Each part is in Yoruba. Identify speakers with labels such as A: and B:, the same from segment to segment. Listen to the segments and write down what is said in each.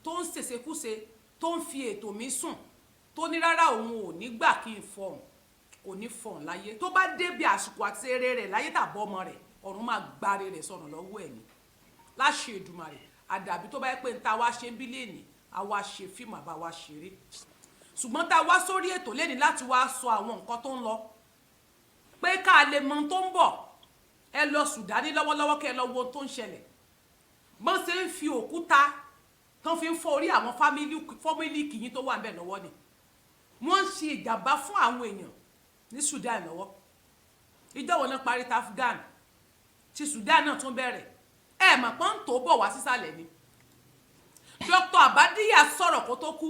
A: tó ń ṣèṣekúṣe tó ń fi ètò mi sùn tó ní rárá òun ò ní gbà kí n fọhùn kò ní fọhùn láyé tó bá débi àsìkò àti eré rẹ̀ láyé tàbí ọmọ rẹ̀ ọ̀run máa gbáre rẹ̀ sọ̀rọ̀ lọ́wọ́ ẹ̀ ní láṣẹ Èdùmàrè àdàbí tó bá yẹ pé ń ta wá ṣe ń bí lẹ́nìí àwa ṣe fíìmù àbá wa ṣeré ṣùgbọ́n tá a wá sórí ètò lẹ́nìí láti wá sọ àwọn nǹkan tó ń lọ pé ká lè mọ ohun tó ń bọ̀ ẹ lọ Sùdánì lọ́wọ́lọ́wọ́ kẹ́ ẹ lọ wo ohun tó ń ṣẹlẹ̀ bọ́n ṣe ń fi òkúta tán fi ń fọ́ orí àwọn fámílì kìyìn tó wà ń bẹ̀ lọ́wọ́ ni wọ́n ń ṣe ìjàmbá fún àwọn èèyàn ní Sudan lọ́wọ́ ìjọwọ́ náà parí Afghan tí Sudan náà tún bẹ̀rẹ̀ ẹ mọ̀ pọ́n tó bọ̀ wá sísàlẹ̀ ni Dr. Abadiya sọ̀rọ̀ kó tó kú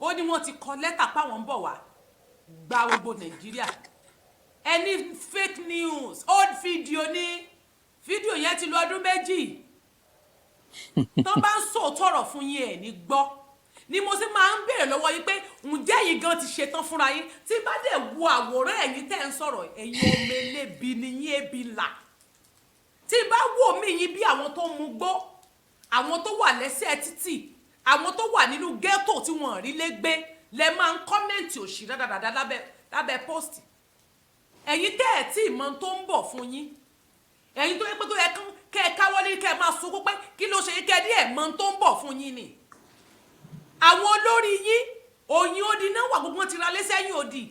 A: ó ní wọ́n ti kọ lẹ́tà páwọn ń bọ̀ wá gba gbogbo Nàìjíríà ẹni fake news old video ní fídíò yẹn ti lọ ọdún méjì tán bá ń sòótọ́rọ̀ fún yín ẹ̀ ní gbọ́ ni mo sì máa ń béèrè lọ́wọ́ yín pé ǹjẹ́ yìí gan ti ṣetán fúnra yín tí bá dẹ̀ wo àwòrán ẹ̀yin tẹ́ ń sọ̀rọ̀ ẹ̀yin ọmọ elébi ni yín ebi là tí bá wò mí yín bí àwọn tó ń mu gbó àwọn tó wà lẹ́sẹ̀ títì àwọn tó wà nínú ghetto tí wọ́n rí lẹ́gbẹ́ lẹ máa ń kọ́mẹ̀ntì òṣì dáadáa lábẹ́ post ẹ̀yin tẹ́ ẹ̀ tí ìmọ̀ tó ń bọ̀ fún yín ẹ̀yin tó yẹ pé tó yẹ kẹ́ ẹ káwọ́lé kẹ́ ẹ máa sunkún pé kí ló ṣe yín kẹ́ ẹ díẹ̀ mọ̀ tó ń bọ̀ fún yín ni àwọn olórí yín òyìn odi náà wà gbogbo wọn ti ra lẹ́sẹ̀yìn odi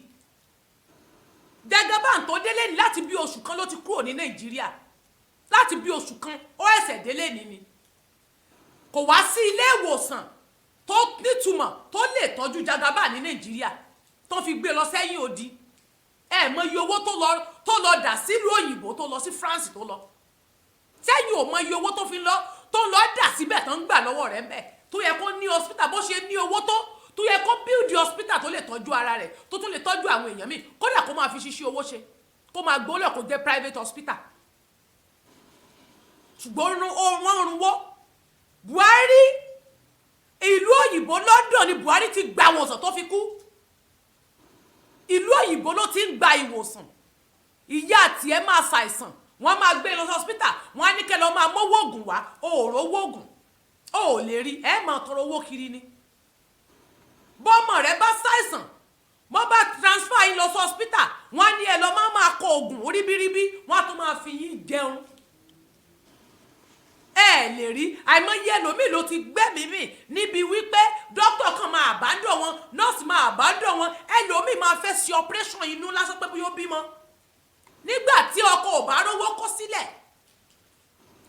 A: Jagaban tó délé ní láti bí oṣù kan ló ti kúrò ní Nàìjíríà láti bí oṣù kan ó ẹ̀sẹ̀ délé ní ni kò wá sí ilé ìwòsàn tó nítumọ̀ tó lè tọ́jú Jagaban ní Nàìjíríà tó fi gbé lọ sẹ́yìn odi ẹ mọ iye owó tó lọ dà sílùú òyìnbó tó lọ sí France tó lọ sẹ́yìn ò mọ iye owó tó lọ dà síbẹ̀ tó ń gbà lọ́wọ́ rẹ̀ ń bẹ̀ tó yẹ kó ní hospital bó ṣe ní owó tó yẹ kó build hospital tó lè tọ́jú ara rẹ̀ tó tún lè tọ́jú àwọn èèyàn míì kódà kó máa fi ṣiṣẹ́ owó ṣe kó máa gbólẹ̀ kó jẹ́ private hospital ṣùgbọ́n wọ́n runwó Buhari ìlú òyìnbó London ni Buhari ti gba ìwòsàn tó fi kú ìlú òyìnbó ló ti ń gba ìwòsàn ìyá àti ẹ máa ṣàìsàn wọ́n máa gbé lọ sí hospital wọ́n á ní kẹ́ lọ máa mówó oògùn wá òòrò owó oògùn ó lè rí ẹ máa tọrọ owó kiri ni bọ́mọ rẹ bá ṣàìsàn wọ́n bá transfer yín lọ sí hospital wọ́n á ní ẹ lọ máa kọ oògùn oríbíríbí wọ́n á tún máa fi yín jẹun ẹ lè rí àìmọye ẹlòmíì ló ti gbẹ́mìí mì níbi wípé dókítà kan máa àbádọ́ wọn nọ́ọ̀sì máa àbádọ́ wọn ẹlòmíì máa fẹ́ ṣe operation inú lásán pé bóyá ó bímọ nígbà tí ọkọ ò bá rówó kó sílẹ̀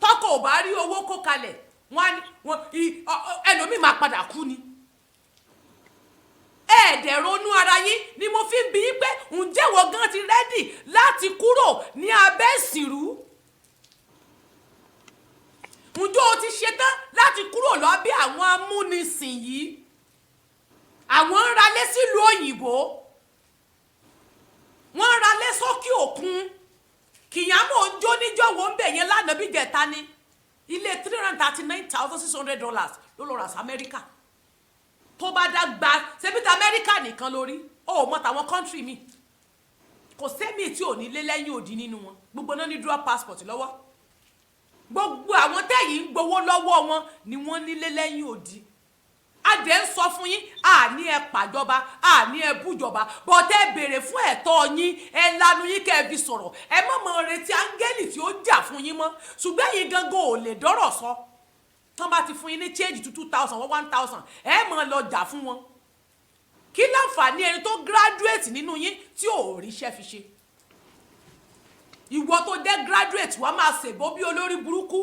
A: tọkọ ò bá rí owó kó kalẹ̀ ẹlòmíì máa padà kú ni ẹ̀ẹ́dẹ̀ ronú ara yín ni mo fi ń bi yín pé ǹjẹ́ wo gan ti rẹ́dì láti kúrò ní abẹ́ ìsìnrú ǹjọ́ o ti ṣetán láti kúrò lọ́bí àwọn amúnisìn yìí àwọn ń ralé sílùú òyìnbó wọ́n ń ralé sókè òkun kìyàmó ń jó níjọ́wọ́ ń bẹ̀ yẹn lánàá bí jẹ̀ta ni ilé $339,600 ló lọ rà sí Amẹ́ríkà tó bá dá gba ṣebí ti Amẹ́ríkà nìkan lórí ó mọ tàwọn kọ́ńtírì mi kò sẹ́mi tí ò ní lé lẹ́yìn òdì nínú wọn gbogbo náà ní dual passport lọ́wọ́ gbogbo àwọn tẹ́yìn ń gbowó lọ́wọ́ wọn ni wọ́n nílé lẹ́yìn òdì adé ń sọ fún yín àní ẹ pàjọba àní ẹ bújọba bọ́tẹ́ béèrè fún ẹ̀tọ́ yín ẹ lanu yín kẹ́ ẹ fi sọ̀rọ̀ ẹ mọ̀mọ́ retí áńgẹ́lì tí ó jà fún yín mọ́ ṣùgbọ́n ẹ̀yin gangan ò lè dọ́rọ̀ sọ tán bá ti fún yín ní change to 2,000 or 1,000 ẹ mọ̀ lọ jà fún wọn kí láǹfààní ẹni tó graduate nínú yín tí ò ríṣẹ́ fi ṣe ìwọ tó jẹ́ graduate wàá máa ṣèbó bí olórí burúkú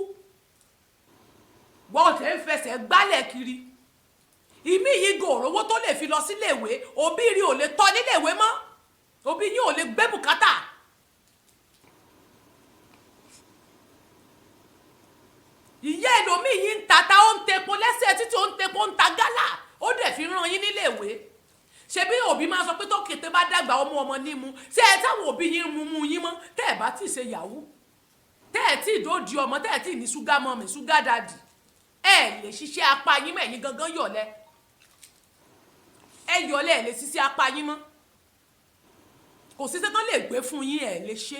A: wọ́n tẹ̀ ń fẹsẹ̀ gbálẹ̀ kiri ìmí yìí gòrò owó tó lè fi lọ síléèwé òbí rí ò lè tọ́ níléèwé mọ́ òbí yín ò lè gbé bùkátà ìyá ẹlòmíì yìí ń tata ó ń tepo lẹ́sẹ̀ títí ó ń tepo ń ta gálà ó dẹ̀ fi ràn yín níléèwé ṣebí òbí máa sọ pé tó kété bá dàgbà ọmọ nímú ṣé ẹ táwọn òbí yín mú yín mọ́ tẹ́ ẹ bá tí ì ṣe yahoo tẹ́ ẹ tí ì dóòdì ọmọ tẹ́ ẹ tí ì ní ṣúgá mọ́mì ṣúgá dàdì ẹ lè ṣiṣẹ́ apá yín mẹ́yìn gangan yọ̀lẹ́ ẹ yọ̀lẹ́ ẹ lè ṣiṣẹ́ apá yín mọ́ kò sí sẹ́tán lè gbé fún yín ẹ lè ṣe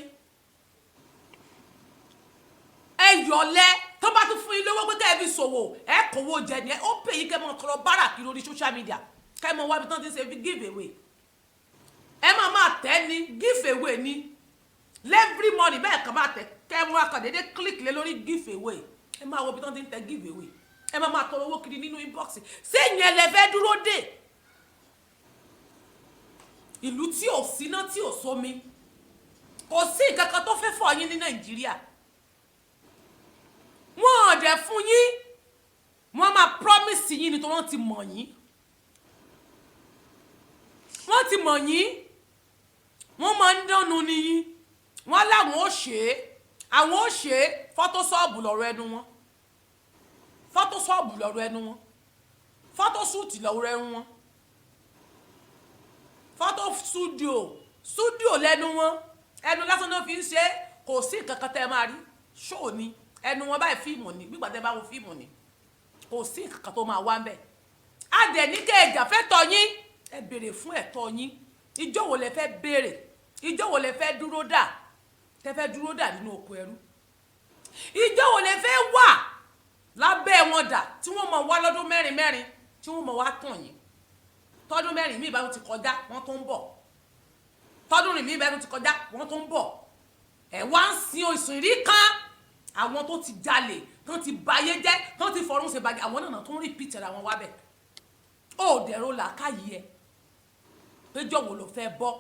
A: ẹ yọ̀lẹ́ tó bá tún fún yín lówó pé kẹ́ ẹ fi ṣòwò ẹ kówó jẹ ni ó pè yín kẹ́ mọ tọrọ bárà kiri orí social media kẹ́ mọ wá bí tán ti ṣe fi give away ẹ máa tẹ́ ni give away ni every money bẹ́ẹ̀ kàn máa tẹ̀ kẹ́ mọ akàndédé click lé lórí give away ẹ máa wo bí tán ti ń tẹ give away ẹ máa tọrọ owó kiri nínú inbox ṣé ìyẹn lẹ fẹ́ dúró dè ìlú tí ò síná tí ò sómi kò sí nǹkan kan tó fẹ́ fọ́ yín ní Nàìjíríà wọ́n ò dẹ̀ fún yín wọ́n máa promise yín nítorí wọ́n ti mọ̀ yín wọ́n máa ń dánu ní yín wọ́n láwọn ó ṣe é àwọn ó ṣe é fọ́tóṣọ́ọ̀bù lọ́rọ̀ ẹnu wọn fọ́tóṣọ́ọ̀bù lọ́rọ̀ ẹnu wọn fọ́tóṣúùtì lọ́rọ̀ ẹnu wọn fọ́tò stúdíò lẹ́nu wọn ẹnu lásán náà fi ń ṣe kò sí nǹkan kan tẹ́ ẹ máa rí ṣóò ni ẹnu wọn báyìí fíìmù ni bí gbàtẹ́ bá wo fíìmù ni kò sí nǹkan kan tó máa wá ń bẹ̀ adẹ̀ ní kẹ́ ẹ̀jà fẹ́ tọ́ yín ẹ béèrè fún ẹ̀tọ́ yín ìjọ wo lẹ fẹ́ béèrè ìjọ wo lẹ fẹ́ dúró dà tẹ́ fẹ́ dúró dà nínú oko ẹrú ìjọ wo lẹ fẹ́ wà lábẹ́ wọn dà tí wọ́n mọ̀ wá lọ́dún mẹ́rin tí wọ́n mọ̀ wá tàn yín tọ́dún mẹ́rin mi ìbámu ti kọjá wọ́n tó ń bọ̀ tọ́dún rìn mi ìbámu ti kọjá wọ́n tó ń bọ̀ ẹ̀ wá ń sin òsùn ìrí kan àwọn tó ti jalè tó ti bayé jẹ́ tó ti fọ̀run ṣe bàjẹ́ àwọn náà tó ń repeat ara wọn wá bẹ̀ ó dẹ̀rọ làákàyè ẹ̀ péjọ wo ló fẹ́ bọ́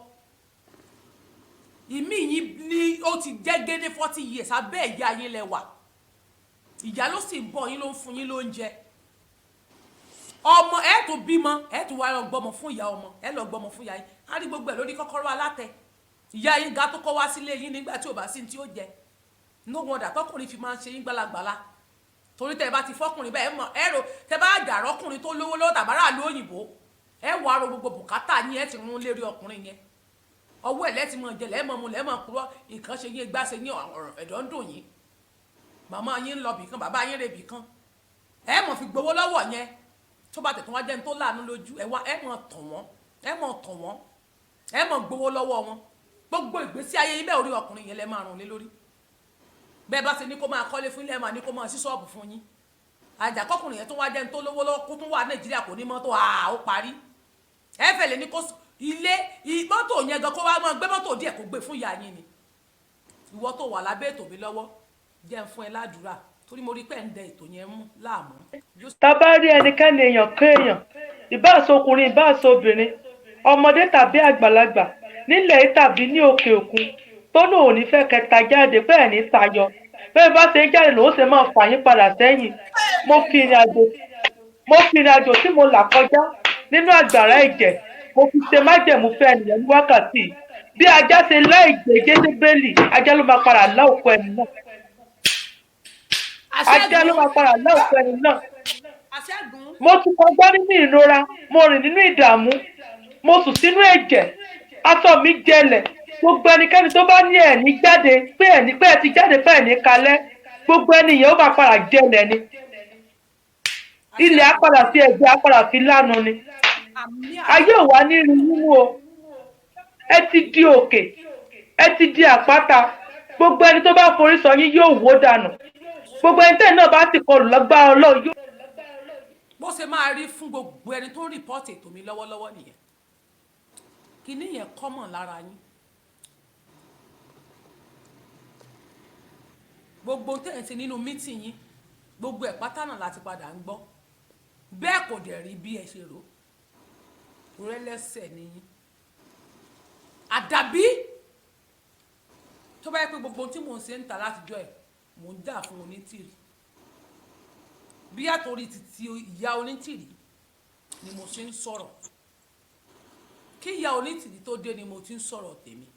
A: ìmí yín ni ó ti jẹ́ gédé 40 years abẹ́ ìyá yín lẹ́wà ìyá ló sì ń bọ̀ yín ló ń fún yín lóúnjẹ ọmọ ẹ tó bímọ ẹ tó wá lọ gbọmọ fún ìyá ọmọ ẹ lọ gbọmọ fún ìyá yín á rí gbogbo ẹ lórí kọ́kọ́rọ́ alátẹ ìyá yín ga tó kọ́ wá sílé yín nígbà tí ò bá sí ní tí ó jẹ no wonder tọkùnrin fi máa ń ṣe yín gbalagbala torí tẹ bá ti fọkùnrin bẹ́ẹ̀ mọ ẹ rò tẹ bá gàrọ ọkùnrin tó lówó lọ́wọ́ tàbárà lóyìnbó ẹ wọ aró gbogbo bùkátà yín ẹ ti rún lérí ọkùnrin yẹn ọwọ́ ẹ lẹ́tì mọ̀ jẹ lẹ́mọ̀ mu lẹ́mọ̀ kúrọ́ nǹkan ṣe yín gbá ṣe yín ẹ̀dọ̀ ń dùn yín màmá yín ń lọ bìkan bàbá yín rè bìkan ẹ mọ̀ fi gbowó lọ́wọ́ yẹn tó bá tẹ̀tún wá jẹ́ ní tó láàánú lójú ẹ mọ̀ tàn wọ́n ẹ mọ̀ gbowó lọ́wọ́ wọn gbogbo ìgbésí ayé yín bẹ́ẹ̀ orí ọkùnrin yẹn lẹ́ máa rùn lé lórí bẹ́ẹ̀ bá ṣe ní kó máa kọ́lé fún ilé ẹ̀ máa ní kó máa ṣí ṣọ́ọ̀bù fún yín àjàkọ́kùnrin yẹn tó wá jẹ́ ní tó lówó lọ́wọ́ kó tún wà Nàìjíríà kò ní mọ́tò ó parí ẹ fẹ̀lẹ̀ ní kó ilé mọ́tò yẹn gan kó wá máa gbé mọ́tò díẹ̀ kó gbé fún ìyá yín ni ìwọ tó wà lábẹ́ ètò mi lọ́wọ́ jẹ́ ń fún ẹ ládùúrà torí mo rí pé ń dẹ ètò yẹn mú láàmú.
B: tá a bá rí ẹnikẹ́ni èèyàn kéèyàn ìbáṣọkùnrin ìbáṣọbìnrin ọmọdé tàbí àgbàlagbà nílẹ̀ tàbí ní òkè òkun tó ní òní fẹ́ kẹta jáde bẹ́ẹ̀ ní tayọ bẹ́ẹ̀ bá ṣe ń jáde lòún ṣe máa fà yín padà sẹ́yìn mo fi ìrìn àjò tí mo là kọjá nínú àgbàrá ẹ̀jẹ̀ mo fi ṣe májẹ̀mú fẹ́ ènìyàn ní wákàtí bí ajá ṣe láì gbé Jésébélì ajá ló máa padà lá òkú ẹni náà ajá ló máa padà lá òkú ẹni náà mo ti kọjá nínú ìrora mo rìn nínú ìdààmú mo sùn sínú ẹ̀jẹ̀ aṣọ mi jẹlẹ̀ gbogbo ẹnikẹ́ni tó bá ní ẹ̀ní jáde pé ẹ ti jáde pé ẹ̀ní kalẹ̀ gbogbo ẹnìyẹn ó máa padà jẹlẹ̀ ni ilẹ̀ á padà fi ẹ̀jẹ̀ á padà fi lánu ni ayé ò wá ní rí nínú o ẹ ti di òkè ẹ ti di àpáta gbogbo ẹni tó bá forí sọ yín yóò wó dànù gbogbo ẹni tẹ́ náà bá ti kọlù lágbára Ọlọ́run yóò.
A: bó ṣe máa rí fún gbogbo ẹni tó ń rìpọ́ọ̀tì ètò mi lọ́wọ́lọ́wọ́ nìyẹn kíní yẹn kọ́mọ̀ lára yín gbogbo tẹ̀ ń ṣe nínú mítìn yín gbogbo ẹ̀ pátá náà láti padà ń gbọ́ bẹ́ẹ̀ kò dẹ̀ rí bí ẹ ṣe rò rẹ́lẹ́sẹ̀ nìyí àdàbí tó bá yẹ pé gbogbo tí mò ń ṣe ń ta látijọ́ ẹ̀ mò ń dà fún onítìrì bí àtòrí títí ìyá onítìrì ni mo ṣe ń sọ̀rọ̀ kí ìyá onítìrì tó dé ni mo ti ń sọ̀rọ̀ tèmi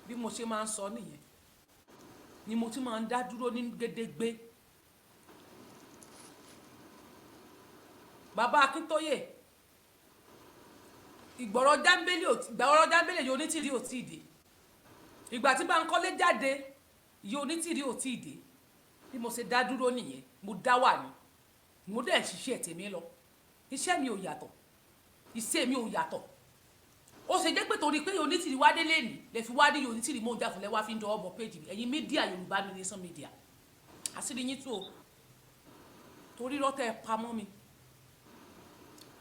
A: bí mo ṣe máa ń sọ nìyẹn ni mo ti máa ń dá dúró ní gédégbé bàbá Akíntóyè ìgbọ̀rọ̀ jámbélé yìí onítìrí ò tí ì dé ìgbà tí Bánkọ́lé jáde yìí onítìrí ò tí ì dé bí mo ṣe dá dúró nìyẹn mo dá wà ní mo dẹ̀ ṣiṣẹ́ tèmi lọ iṣẹ́ mi ò yàtọ̀ iṣẹ́ mi ò yàtọ̀ ó ṣe jẹ́ pé torí pé onítìrí wá délé ní lè fi wá dé onítìrí mò ń jà fúnlẹ̀ wá fi ń dọwọ́ bọ péjì mi ẹ̀yin mídíà Yorùbá mi nation media àṣírí yín tú o torí rọ́tẹ̀ ẹ pamọ́ mi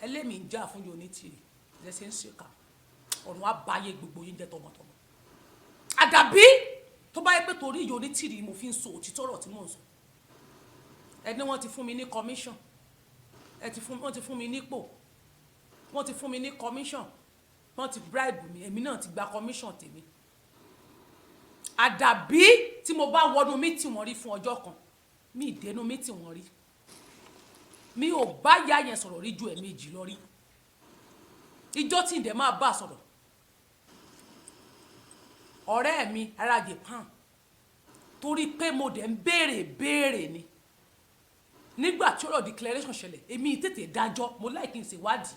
A: ẹlẹ́mìí ń jà fún Onítìrì lẹ́sẹ̀ ń ṣèkà ọ̀run àbáyé gbogbo yín jẹ́ tọmọtọmọ àdàbí tó bá yẹ pé torí Onítìrì mo fi ń sọ òtítọ́ ọ̀rọ̀ tí mò ń sọ ẹni wọ́n ti fún mi ní commission wọ́n ti fún mi nípò wọ́n ti fún mi ní commission wọ́n ti bribe mi èmi náà ti gba commission tèmi àdàbí tí mo bá wọnú mítì wọn rí fún ọjọ́ kan mi ìdénú mítì wọn rí mi ò bá yá yẹn sọ̀rọ̀ rí ju ẹ̀ẹ̀mejì lọ rí ìjọ tí ìdẹ̀ máa bá sọ̀rọ̀ ọ̀rẹ́ mi ará Japan torí pé mo dẹ̀ ń béèrè ni nígbà tí ọ̀rọ̀ declaration ṣẹlẹ̀ èmi tètè dájọ́ mo láì kí n ṣèwádìí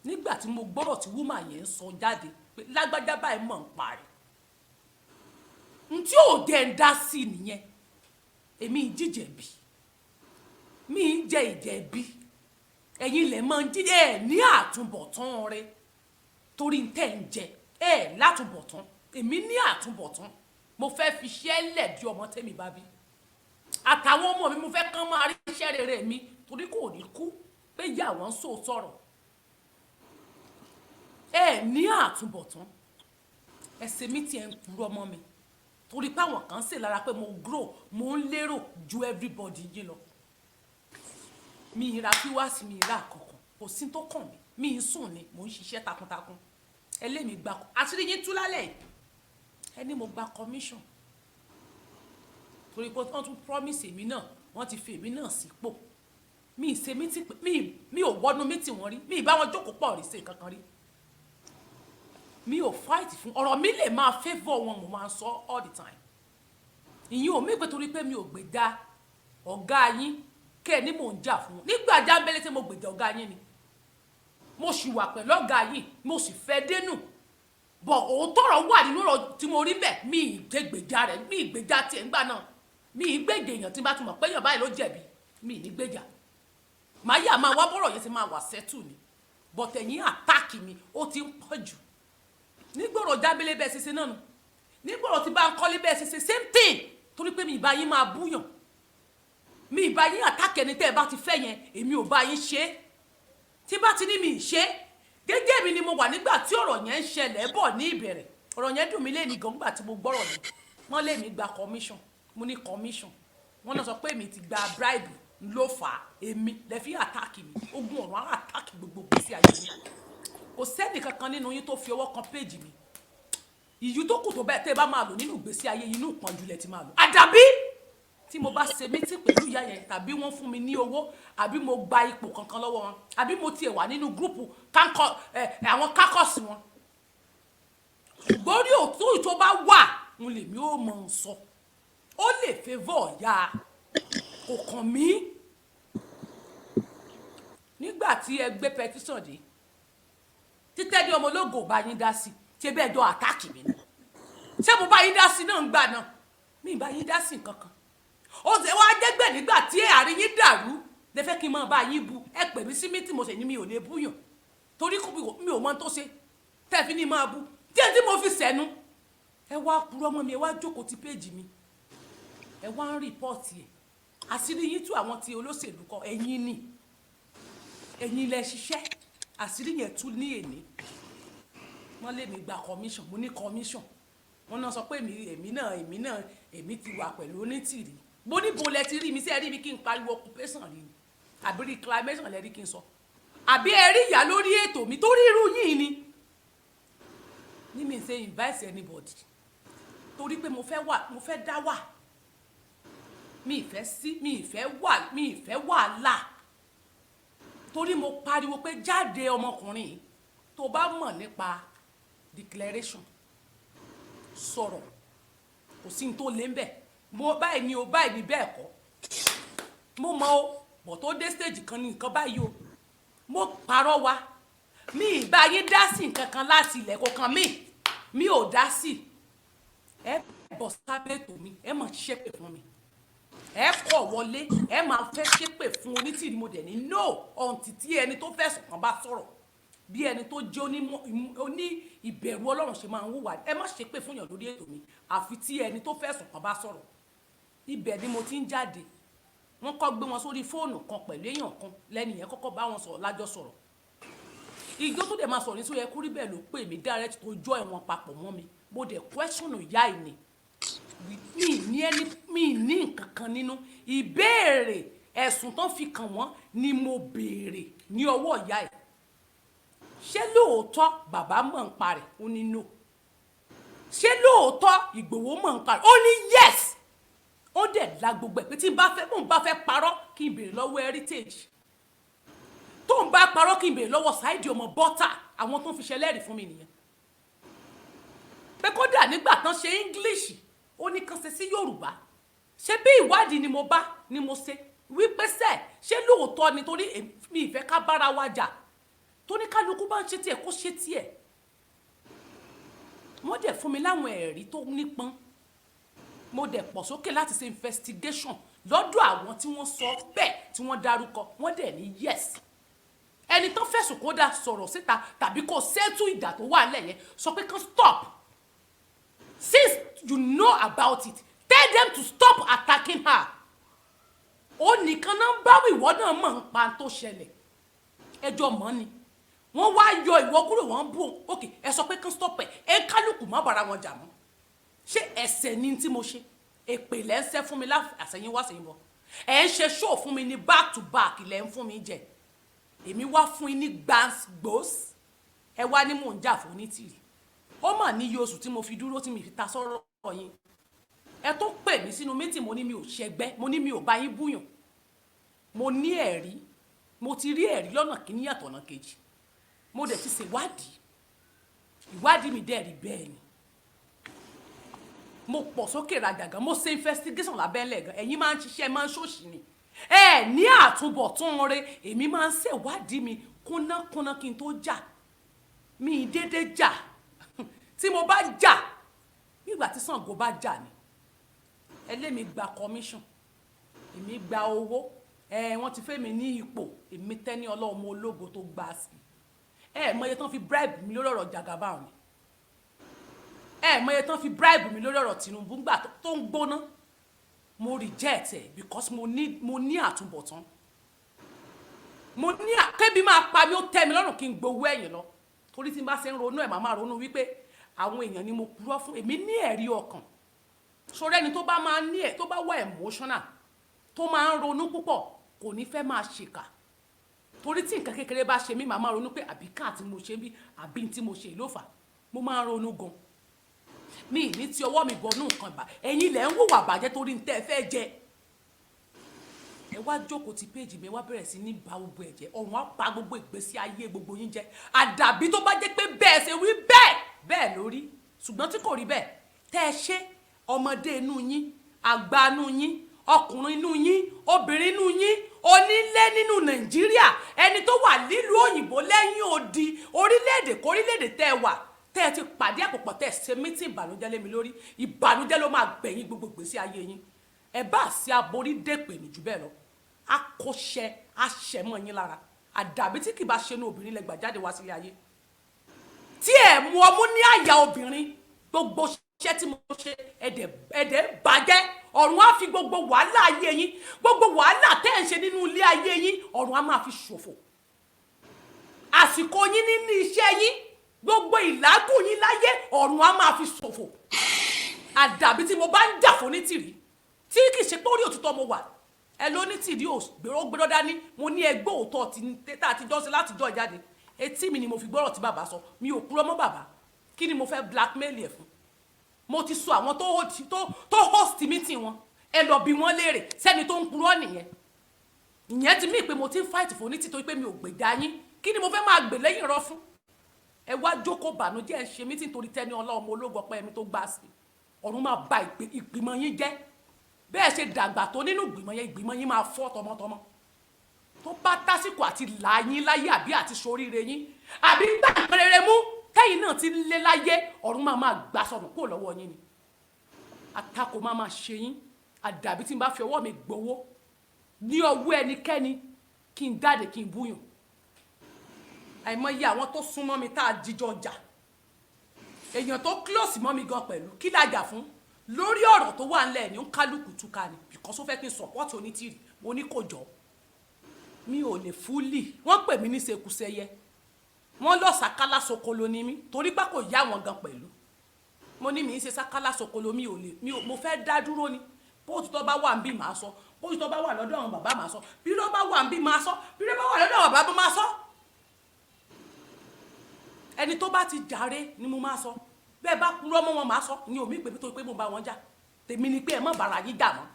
A: nígbà tí mo gbọ́rọ̀ tí wúmà yẹn ń sọ jáde pé lágbájá báyìí mọ̀ ń parí n tí ò dẹ̀ ń dá sí nìyẹn èmi jíjẹ̀bi mi ń jẹ ìjẹ̀bi ẹ̀yin lẹ̀ máa ń jí ẹ̀ ní àtúbọ̀tán rẹ torí ń tẹ̀ ń jẹ ẹ̀ látúbọ̀tán èmi ní àtúbọ̀tán mo fẹ́ fi ṣẹ́ lẹ̀ di ọmọ tẹ́mi bá bí àtàwọn ọmọ mi mo fẹ́ kán máa rí iṣẹ́ rere mi torí kò ní kú pé ìyá wọn sò sọ̀rọ̀ ẹ̀ ní àtúbọ̀tán ẹsẹ̀ mi tiẹ̀ ń kúrò ọmọ mi torí pé àwọn kan ṣe lára pé mo grow mo ń lérò ju everybody yín lọ mi ìra kí wá sí mi ìra àkọ́kọ́ kò sí tó kàn mí mi ń sùn ni mo ń ṣiṣẹ́ takuntakun ẹlẹ́mìí gba àṣírí yín tú lálẹ́ yìí ẹni mo gba commission torí pé wọ́n tún promise èmi náà wọ́n ti fi èmi náà sípò mi ì ṣe mítì mi ò wọnú mítì wọn rí mi ì bá wọn jókòó pọ̀ rí ṣe kankan rí mi ò fight fún ọ̀rọ̀ mi lè máa favour wọn mo máa ń sọ all the time ìyẹn ò mí pé torí pé mi ò gbèjà ọ̀gá yín kẹ́ ẹ̀ ní mò ń jà fún wọn nígbà jábẹ́lẹ́ tí mo gbèjà ọ̀gá yín ni mo sì wà pẹ̀lú ọ̀gá yín mo sì fẹ́ dénú bọ̀ òótọ́ ọ̀rọ̀ wà nínú ọ̀rọ̀ tí mo rí bẹ́ẹ̀ mi ì gbé gbèjà rẹ̀ mi ì gbèjà tiẹ̀ ńgbà náà mi ì gbèjà èèyàn tí n bá tún mọ̀ pé èèyàn báyìí ló jẹ̀bi mi ì ní gbèjà màá yà máa wá bọ́rọ̀ yẹn ti máa wà sẹ́tù ni but ẹ̀yin àtáàkì mi ó ti ń pọ̀ jù nígbọ̀rọ̀ jábẹ́lẹ́ bẹ́ẹ̀ ṣe ṣe náà nù nígbọ̀rọ̀ tí bá ń kọ́lé bẹ́ẹ̀ ṣe ṣe same thing torí pé mi ì bá yín máa búyàn mi ì bá yín àtáàkì ẹni tẹ́ ẹ bá ti fẹ́ yẹn èmi ò bá yín ṣe é tí bá ti ní mi ì ṣe é gẹ́gẹ́ mi ni mo wà nígbà tí ọ̀rọ̀ yẹn ń ṣẹlẹ̀ bọ̀ ní ìbẹ̀rẹ̀ ọ̀rọ̀ yẹn dùn mí lé ní gan nígbà tí mo gbọ́rọ̀ yẹn wọ́n lé mi gba commission mo ní commission wọ́n náà sọ pé mi ti gba bribe ló fà á èmi lẹ́fí àtáàkì mi ogun ọ̀run á àtáàkì gbogbo gbèsè ayé mi kò sẹ́ni kankan nínú yín tó fi ọwọ́ kan péjì mi ìyú tó kù tó bẹ́ẹ̀ tẹ́ ẹ bá máa lò nínú ìgbésí ayé inú ìpọ́njú lẹ ti máa lò àdàbí tí mo bá ṣe mítì pẹ̀lú ìyá yẹn tàbí wọ́n fún mi ní owó àbí mo gba ipò kankan lọ́wọ́ wọn àbí mo tiẹ̀ wà nínú gúrùpù àwọn kákọ́sì wọn ṣùgbọ́n orí òtún ìtó bá wà n lèmi ó mọ̀ ń sọ ó lè favour ọ̀yà kò kàn mí nígbà tí ẹ gbé petition dé títẹ́dí ọmọ ológo bá yín dá sí ṣé bẹ́ẹ̀ jọ àtáàkì mi ni ṣé mo bá yín dá sí náà ń gbà náà mi ì bá yín dá sí nǹkan kan ó ṣe wá jẹ́gbẹ̀ nígbà tí àárín yín dàrú lè fẹ́ kí n máa bá yín bu ẹ pè mí sí mítì mo sì ní mi ò lè búyàn torí mi ò mọ tó ṣe tẹ́ fi ní máa bu díẹ̀ tí mo fi sẹ́nu ẹ wá purọ́ mọ́ mi ẹ wá jókòó ti péjì mi ẹ wá ń rìpọ́ọ̀tì ẹ̀ àṣírí yín tú àwọn tí olóṣèlú kọ ẹ̀yin ni ẹ̀yin lẹ ṣiṣẹ́ àṣírí yẹn tú ní èní wọ́n lé mi gba commission mo ní commission wọ́n náà sọ pé èmi ti wà pẹ̀lú Onítìrì bó níbo lẹ ti rí mi sí ẹ rí mi kí n pariwo occupation rí ni àbí reclamation lẹ rí kí n sọ àbí ẹ rí ìyá lórí ètò mi torí irú yìí ni ní mi ṣe invite anybody torí pé mo fẹ́ dá wà mi ìfẹ́ wàhálà torí mo pariwo pé jáde ọmọkùnrin tó bá mọ̀ nípa declaration sọ̀rọ̀ kò sí ní tó lé ń bẹ̀ mo báyìí ni o báyìí ni bẹ́ẹ̀ kọ́ mo mọ o bọ̀ tó dé stage kan ní nǹkan báyìí o mo parọ́ wa mi ìbá yín dá sí nǹkan kan láti ilẹ̀ kọ̀ọ̀kan mi ò dá sí ẹ bọ̀ sábẹ́tò mi ẹ máa ṣépè fún mi ẹ kọ̀ wọlé ẹ máa fẹ́ ṣépè fún Onítìrì mo dẹ̀ ní no ọ̀ǹtì tí ẹni tó fẹ̀sùn kàn bá sọ̀rọ̀ bí ẹni tó jẹ́ oní ìbẹ̀rù Ọlọ́run ṣe máa ń hùwà ẹ má ṣépè fún yàn lórí ètò mi àfi tí ẹni tó fẹ̀sùn kàn bá sọ̀rọ̀ ibẹ̀ ni mo ti ń jáde. Wọ́n kọ́ gbé wọn sórí fóònù kan pẹ̀lú èèyàn kan lẹ́nìyẹn kọ́kọ́ bá wọn sọ̀rọ̀ lájọ sọ̀rọ̀. Ìjọ tó dẹ̀ máa sọ̀rọ̀ ní tó yẹ kó rí bẹ́ẹ̀ ló pè mí direct tó jọ ẹ̀wọ̀n papọ̀ mọ́ mi. Mo dẹ̀ question ìyá ẹ̀ ni. Mi ní nǹkan kan nínú ìbéèrè ẹ̀sùn tán fi kàn wọ́n ni mo béèrè ní ọwọ́ ìyá ẹ̀. Ṣé lóòótọ́ bàbá mọ̀ ń pa rẹ̀? Ó ní no. Ṣé lóòótọ́ Ìgbòho mọ̀ ń pa rẹ̀? Ó ní yes. Ó dẹ̀ la gbogbo ẹ̀ pé tí n bá fẹ́ parọ́ kí n béèrè lọ́wọ́ heritage. Tó ń bá parọ́ kí n béèrè lọ́wọ́ Saheed ọmọ bọ́tà àwọn tó ń fi ṣẹlẹ́rìí fún mi nìyẹn. Pé kódà nígbà tán ṣe English ó ní kan ṣe sí Yorùbá. Ṣé bí ìwádìí ni mo bá ni mo ṣe wípé ṣé lóòótọ́ ni torí mi ìfẹ́ ká bára wa jà tó ní kálukú bá ń ṣe tiẹ̀ kó ṣe tiẹ̀. Wọ́n dẹ̀ fún mi láwọn ẹ̀rí tó nípọn. Mo dẹ̀ pọ̀ sókè láti ṣe investigation lọ́dọ̀ àwọn tí wọ́n sọ bẹ́ẹ̀ tí wọ́n dárúkọ wọ́n dẹ̀ ní yes. Ẹni tán fẹ̀sùn kó dá sọ̀rọ̀ síta tàbí kó settle ìdà tó wà lẹ́yìn sọ pé kán stop. Since you know about it, tell them to stop attacking her. Ó nìkan náà bá ìwọ náà mọ̀ ń pa tó ṣẹlẹ̀. Ẹjọ́ mọ́ ni. Wọ́n wá yọ ìwọ kúrò wọ́n bú òkè ẹ sọ pé kán stop ẹ kálukú má bára wọn jà mọ́. Ṣé ẹ̀ṣẹ̀ ni tí mo ṣe? Èpè lẹ́ ń ṣẹ́ fún mi àsẹ̀yìn wá sẹ́yìn bọ̀. Ẹ ń ṣe show fún mi ní back to back lẹ́ ń fún mi jẹ. Èmi wá fún yín ní gbòs. Ẹ wá ní mò ń jà fún onítìrì. Ó mà ní iye oṣù tí mo fi dúró tí mi fi ta sọ́rọ̀ yín. Ẹ tó pè mí sínú meeting mo ní mi ò ṣẹgbẹ́ mo ní mi ò bá yín búyàn. Mo ní ẹ̀rí mo ti rí ẹ̀rí lọ́nà kíní àtọ̀nà kejì. Mo dẹ̀ ti ṣèwádìí. Ìwádìí mi dẹ̀ rí bẹ́ẹ̀ ni. Mo pọ̀ sókè rajà gan mo ṣe investigation lábẹ́lẹ̀ gan ẹ̀yin máa ń ṣiṣẹ́ máa ń ṣòṣì ni. Ẹ ní àtúbọ̀tán re èmi máa ń ṣèwádìí mi kúnnákúnná kí n tó jà. Mi dédé jà. Tí mo bá jà nígbà tí Ṣàngó bá jà ni. Ẹlẹ́mi gba commission. Èmi gba owó. Wọ́n ti fẹ́ mi ní ipò. Èmi tẹ́ni ọlọ́mọ ológo tó gbà sí. Mọye tán fi bribe mi lórí ọ̀rọ̀ Jagaban ni. Mọye tán fi bribe mi lórí ọ̀rọ̀ Tinubu ńgbà tó ń gbóná. Mo reject ẹ̀ because mo ní àtúbọ̀tán. Mo ní kébí máa pa mí ó tẹ́ mi lọ́rùn kí n gbowó ẹ̀yìn lọ. Torí tí n bá ṣe ń ronú ẹ̀ máa ronú wípé àwọn èèyàn ni mo purọ́ fún èmi ní ẹ̀rí ọkàn. Ṣọ̀rọ̀ ẹni tó bá máa ní ẹ̀ tó bá wà emotional tó máa ń ronú púpọ̀ kò ní fẹ́ máa ṣèkà. Torí tí nǹkan kékeré bá ṣe mí máa ronú pé àbí ká tí mo ṣe bí àbí tí mo ṣe ló fà mo máa ń ronú gan. Mi ní tí ọwọ́ mi bọ̀ nù nǹkan bá ẹ̀yin lẹ̀ ń hùwà bàjẹ́ torí ń tẹ́ ẹ fẹ́ jẹ. Ẹ wá jókòó ti péjì mi wá bẹ̀rẹ̀ sí ní ba gbogbo ẹ̀jẹ̀ ọ̀run á pa gbogbo ìgbésí ayé gbogbo yín jẹ. Àdàbí tó bá jẹ́ pé bẹ́ẹ̀ ṣe wí bẹ́ẹ̀ lórí ṣùgbọ́n tí kò rí bẹ́ẹ̀ tẹ́ ẹ ṣe ọmọdé inú yín àgbà inú yín ọkùnrin inú yín obìnrin inú yín onílé nínú Nàìjíríà ẹni tó wà nílùú òyìnbó lẹ́yìn odi orílẹ̀-èdè kórílẹ̀-èdè tẹ́ ẹ wà tẹ́ ẹ ti pàdé àpòpọ̀ tẹ́ ẹ ṣe mítì ìbànújẹ́ lé mi lórí ìbànújẹ́ ló máa gbẹ̀yìn gbogbo ìgbésí ayé yín. Ẹ bá sí aborí dèpè ní jù bẹ́ẹ̀ lọ akọ́ṣẹ́ aṣẹ́mọ́ yín lára àdàbí tí kì bá ṣe inú obìnrin lẹ gbà jáde wá sílé ayé tí ẹ mú ọmú ní àyà obìnrin gbogbo iṣẹ́ tí mo ṣe ẹ̀dẹ̀ bàjẹ́ ọ̀run á fi gbogbo wàhálà ayé yín gbogbo wàhálà tẹ́ ẹ̀ ń ṣe nínú ilé ayé yín ọ̀run á máa fi ṣòfò àsìkò yín nínú iṣẹ́ yín gbogbo ìlágùn yín láyé ọ̀run á máa fi ṣòfò àdàbí tí mo bá ń jà fún ní tìrí tí kì í ṣe pé orí òtítọ́ mo wà ẹ ló ní tìrí gbèrò dání mo ní ẹgbẹ́ òótọ́ tẹ́tà àtijọ́ sí láti jọ ìjáde etí mi ni mo fi gbọ́rọ̀ tí bàbá sọ mi ò kúrò mọ́ bàbá kí ni mo fẹ́ blackmail ẹ̀ fún mo ti sọ àwọn tó host meeting wọn ẹ lọ bí wọ́n léèrè sẹ́ni tó ń purọ́ nìyẹn ìyẹn ti mí pé mo ti ń fight fún ní títọ́ pé mi ò gbèjà yín kí ni mo fẹ́ máa gbè lẹ́yìn rọ fún ẹ wá jókòó bànújẹ́ ẹ ṣe meeting torí tẹ́ni ọlọ́mọ ológun ọpẹ́ mi tó gbà sí ọ̀run máa ba ìgbìmọ̀ yín jẹ́ bẹ́ẹ̀ ṣe dàgbà tó nínú ìgbìmọ̀ yín máa fọ́ tọmọtọmọ tó bá tásìkò àti là yín láyé àbí àti soríire yín àbí gbà rere mú tẹ́yìn náà ti lé láyé ọ̀run máa gbà sọnù kúrò lọ́wọ́ yín ni àtakò máa ṣe yín àdàbí tí n bá fi ọwọ́ mi gbowó ní ọwọ́ ẹnikẹ́ni kí n jáde kí n búyàn àìmọye àwọn tó súnmọ́ mi tá a jíjọ jà èèyàn tó close mọ́ mi gan pẹ̀lú kí lájà fún lórí ọ̀rọ̀ tó wà ńlẹ̀ ní ń kálukú túká ni because ó fẹ́ kí n support onítìrì mo ní kò jọ mi ò lè fúlì wọ́n pè mí ní ṣekúṣẹyẹ wọ́n lọ sàkálà sokolo ní mi torí pé kò yá wọn gan pẹ̀lú mo ní mi ń ṣe sàkálà sokolo mi ò mo fẹ́ dá dúró ni bó tó bá wà ń bí màá sọ bó tó bá wà lọ́dọ̀ àwọn bàbá màá sọ bí ló bá wà ń bí màá sọ bí ló bá wà lọ́dọ̀ àwọn bàbá màá sọ ẹni tó bá ti jàre ni mo máa sọ bẹ́ẹ̀ bá kúrò mọ́ wọn máa sọ ní omi pé tó pé mo bá wọn jà tèmi ni pé ẹ má bára yín jà mọ́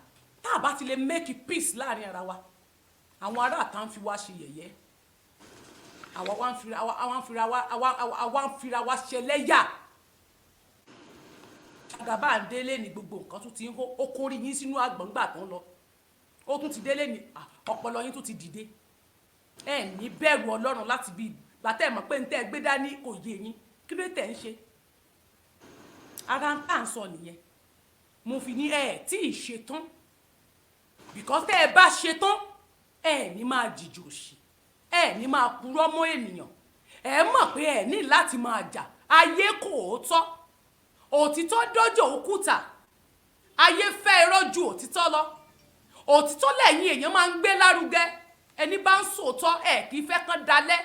A: tá a bá ti lè make peace láàrin ara wa àwọn ará àtà ń fi wá ṣe yẹ̀yẹ́ àwa wá ń fira wá ṣẹlẹ́yà àgàbà ń délé ní gbogbo nǹkan tún ti ń hó ó kórí yín sínú àgbọ̀ngbà tó ń lọ ó tún ti délé ní ọpọlọ yín tún ti dìde ẹ ní bẹ̀rù Ọlọ́run láti bí bàtẹ́ mọ̀ pé ń tẹ́ gbé dání kò yé yín kí ló tẹ̀ ń ṣe ara ń tà ń sọ nìyẹn mo fi ní ẹ tí ì ṣetán because tẹ́ ẹ bá ṣetán ẹ ní máa jìjì òṣì ẹ ní máa purọ́ mọ́ ènìyàn ẹ mọ̀ pé ẹ ní láti máa jà ayé kò tọ́ òtítọ́ dọ́jọ́ òkúta ayé fẹ́ irọ́ ju òtítọ́ lọ òtítọ́ lẹ́yìn èèyàn máa ń gbé lárugẹ ẹni bá ń sòótọ́ ẹ kì í fẹ́ kán dalẹ̀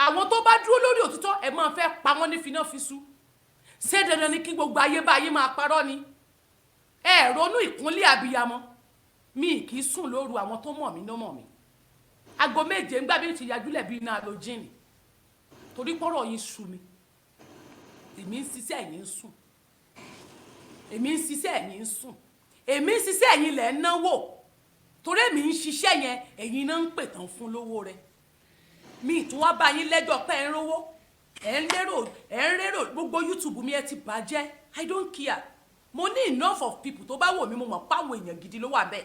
A: àwọn tó bá dúró lórí òtítọ́ ẹ máa fẹ́ pa wọ́n ní fináfiṣú ṣé dandan ni kí gbogbo ayé bá ayé máa parọ́ ni ẹ ronú ìkúnlẹ̀ abiyamọ mi kì í sùn lóru àwọn tó mọ̀ mí ló mọ̀ mí aago méje ń gbà bí ti yajúlẹ̀ bí iná halogene torí pọ́rọ̀ yín sú mi èmi ń ṣiṣẹ́ ẹ̀yin ń sùn èmi ń ṣiṣẹ́ ẹ̀yin ń sùn èmi ń ṣiṣẹ́ ẹ̀yin lẹ̀ ń náwó torí èmi ń ṣiṣẹ́ yẹn ẹ̀yin náà ń pè tán fún lówó rẹ̀ mi tún wá bá yín lẹ́jọ́ pé ẹ̀ ń rówó ẹ̀ ń lérò gbogbo YouTube mi ẹ ti bàjẹ́ I don't care mo ní enough of people tó bá wò mí mo mọ̀ pé àwọn èèyàn gidi ló wà bẹ́ẹ̀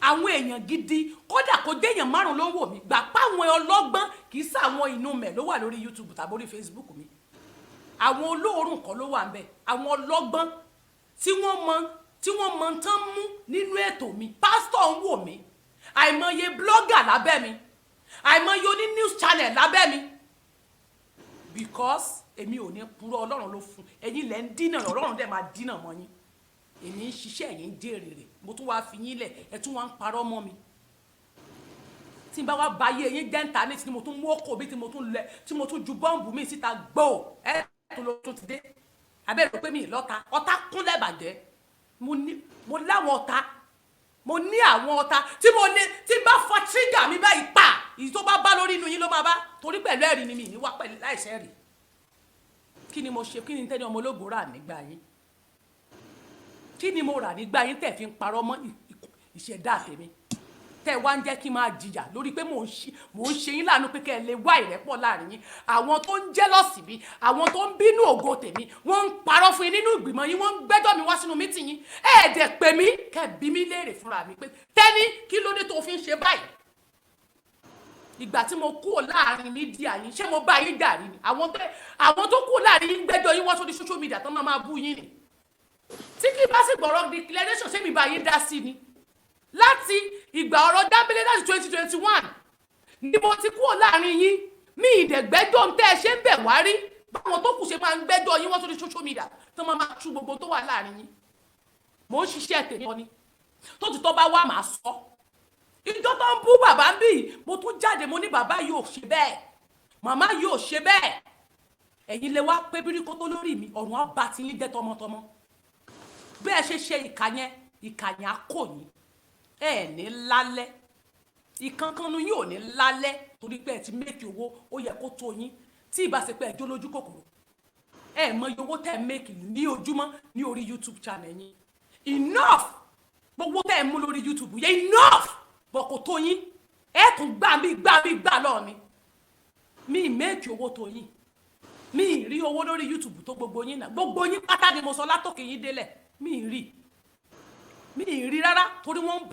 A: àwọn èèyàn gidi kódà kó dé èèyàn márùn ló ń wò mí gbà páwọn ọlọ́gbọ́n kì í sàwọn inú mẹ̀ ló wà lórí YouTube tàbí orí Facebook mi àwọn olóòórùn kan ló wà ń bẹ̀ àwọn ọlọ́gbọ́n tí wọ́n mọ tán mú nínú ètò mi pásítọ̀ ń wò mí àìmọye blogger lábẹ́ mi àìmọye oní news channel lábẹ́ mi because èmi ò ní purọ́ Ọlọ́run ló fún ẹ̀yin lẹ́ ń dínà Ọlọ́run dẹ̀ máa dínà mọ́ yín èmi ń ṣiṣẹ́ ẹ̀yin ń dèrè rẹ̀ mo tún wáá fi yín lẹ̀ ẹ̀ tún wá ń parọ́ mọ́ mi tí n bá wá ba ayé yín jẹ́ǹtà ní tí mo tún mú ọkọ̀ bí tí mo tún ju bọ́ǹbù mi síta gbọ́ ẹ̀ tó ló tún ti dé abẹ́rẹ́ pé mi lọ́ta ọ̀tá kúnlẹ̀ bàjẹ́ mo láwọn ọ̀tá mo ní àwọn ọ̀tá tí bá fọ tírígà mi báyìí pa èyí tó bá bá lórí inú yín ló máa bá torí pẹ̀lú ẹ̀rí ni mi ní wá pẹ̀lú láìsẹ́ rí kí ni mo ṣe kí ni tẹ́ni ọmọ ológo rà nígbà yín kí ni mo rà nígbà yín tẹ̀ fi ń parọ́ mọ́ ìṣẹ̀dá tèmi tẹ́ wá ń jẹ́ kí n máa jìyà lórí pé mò ń ṣe yín láàánú pé kẹ́ ẹ lè wá ìrẹ́pọ̀ láàrin yín àwọn tó ń jẹ́lọ́sì mi àwọn tó ń bínú ògo tèmi wọ́n ń parọ́ fún yín nínú ìgbìmọ̀ yín wọ́n ń gbẹ́jọ́ mi wá sínú mítì yín ẹ̀ẹ́dẹ̀ pè mí kẹ́ bí mi léèrè fúnra mi pé tẹ́ni kí ló dé tó fi ń ṣe báyìí ìgbà tí mo kúrò láàrin mídíà yín ṣé mo bá yín jà rí ni àwọn tó kúrò láàrin yín gbẹ́jọ́ yín wọ́n sórí social media tó máa bú yín ni tí kì í bá sì gbọ́rọ̀ declaration ṣé mi bá yín dá sí ni láti ìgbà ọ̀rọ̀ dábílẹ̀ láti 2021 ni mo ti kúrò láàrin yín mi ìdẹ̀gbẹ́jọ́ ń tẹ́ ẹ ṣe ń bẹ̀ wá rí báwọn tó kù ṣe máa ń gbẹ́jọ́ yín wọ́n sórí social media tó máa tú gbogbo tó wà láàrin yín mo ń ṣiṣẹ́ tèmi wọn ni tó ti tọ́ bá wà máa sọ ìjọ tó ń bú bàbá ń bì mo tún jáde mo ní bàbá yóò ṣe bẹ́ẹ̀ màmá yóò ṣe bẹ́ẹ̀ ẹ̀yin lè wá pé bíríkó tó lórí mi ọ̀run á bá ti yín jẹ́ tọmọtọmọ bẹ́ẹ̀ ṣe ìkà yẹn á kò yín ẹ ní lálẹ́ ìkankanu yín ò ní lálẹ́ torí pé ẹ ti méèkì owó ó yẹ kó tó yín tí ìbá ṣe pé ẹjọ́ lójú kòkòrò ẹ mọ iye owó tẹ́ ẹ méèkì ní ojúmọ́ ní orí YouTube channel yín enough gbogbo tẹ́ ẹ mú lórí YouTube yẹn enough bọ̀ kò tó yín ẹ tún gbà lọ́ọ̀ mi méèkì owó tó yín mi rí owó lórí YouTube tó gbogbo yín náà gbogbo yín pátá ni mo sọ látòkè yín délẹ̀ mi rí rárá torí wọ́n